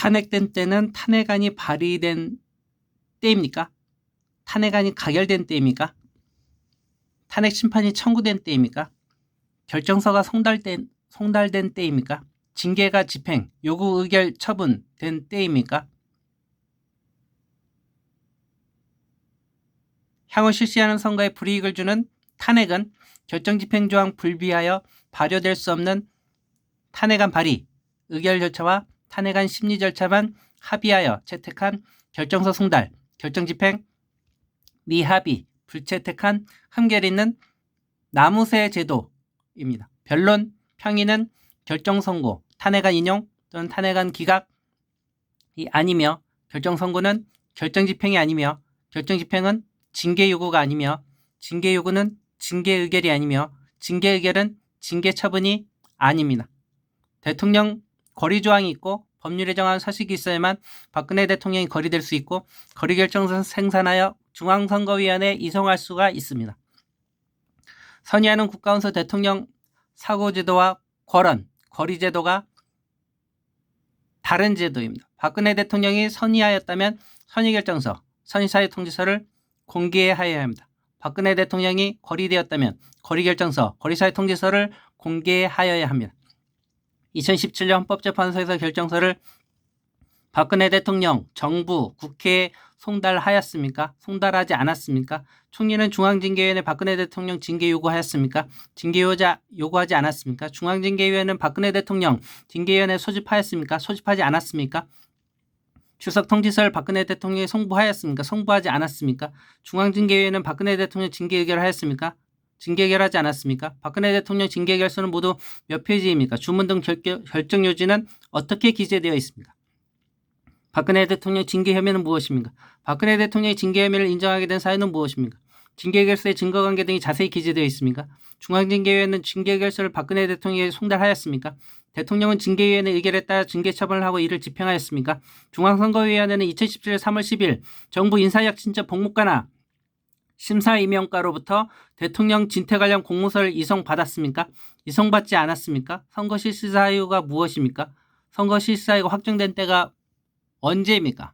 탄핵된 때는 탄핵안이 발의된 때입니까? 탄핵안이 가결된 때입니까? 탄핵 심판이 청구된 때입니까? 결정서가 송달된 때입니까? 징계가 집행, 요구 의결 처분된 때입니까? 향후 실시하는 선거에 불이익을 주는 탄핵은 결정집행조항 불비하여 발효될 수 없는 탄핵안 발의, 의결 절차와 탄핵안 심리 절차만 합의하여 채택한 결정서 송달, 결정집행, 미합의, 불채택한 흠결 있는 나무새 제도입니다. 변론, 평의는 결정선고, 탄핵안 인용 또는 탄핵안 기각이 아니며 결정선고는 결정집행이 아니며 결정집행은 징계요구가 아니며 징계요구는 징계의결이 아니며 징계의결은 징계처분이 아닙니다. 대통령 거리조항이 있고 법률에 정한 서식이 있어야만 박근혜 대통령이 거리될 수 있고 거리결정서 생산하여 중앙선거위원회에 이송할 수가 있습니다. 선의하는 국가원수 대통령 사고제도와 권한, 거리제도가 다른 제도입니다. 박근혜 대통령이 선의하였다면 선의결정서, 선의사회통지서를 공개하여야 합니다. 박근혜 대통령이 거리되었다면 거리결정서, 거리사회통지서를 공개하여야 합니다. 2017년 헌법재판소에서 결정서를 박근혜 대통령, 정부, 국회에 송달하였습니까? 송달하지 않았습니까? 총리는 중앙징계위원회 박근혜 대통령 징계 요구하였습니까? 징계 요구하지 않았습니까? 중앙징계위원회는 박근혜 대통령 징계위원회 소집하였습니까? 소집하지 않았습니까? 출석 통지서를 박근혜 대통령이 송부하였습니까? 송부하지 않았습니까? 중앙징계위원회는 박근혜 대통령 징계 의결하였습니까? 징계 의결하지 않았습니까? 박근혜 대통령 징계 의결서는 모두 몇 페이지입니까? 주문 등 결정 요지는 어떻게 기재되어 있습니까? 박근혜 대통령 징계 혐의는 무엇입니까? 박근혜 대통령이 징계 혐의를 인정하게 된 사유는 무엇입니까? 징계 의결서의 증거관계 등이 자세히 기재되어 있습니까? 중앙징계위원회는 징계 의결서를 박근혜 대통령에게 송달하였습니까? 대통령은 징계위원회 의결에 따라 징계 처분을 하고 이를 집행하였습니까? 중앙선거위원회는 2017년 3월 10일 정부 인사혁신처 복무과나 심사임명과로부터 대통령 진퇴 관련 공문서를 이송받았습니까? 이송받지 않았습니까? 선거 실시 사유가 무엇입니까? 선거 실시 사유가 확정된 때가 언제입니까?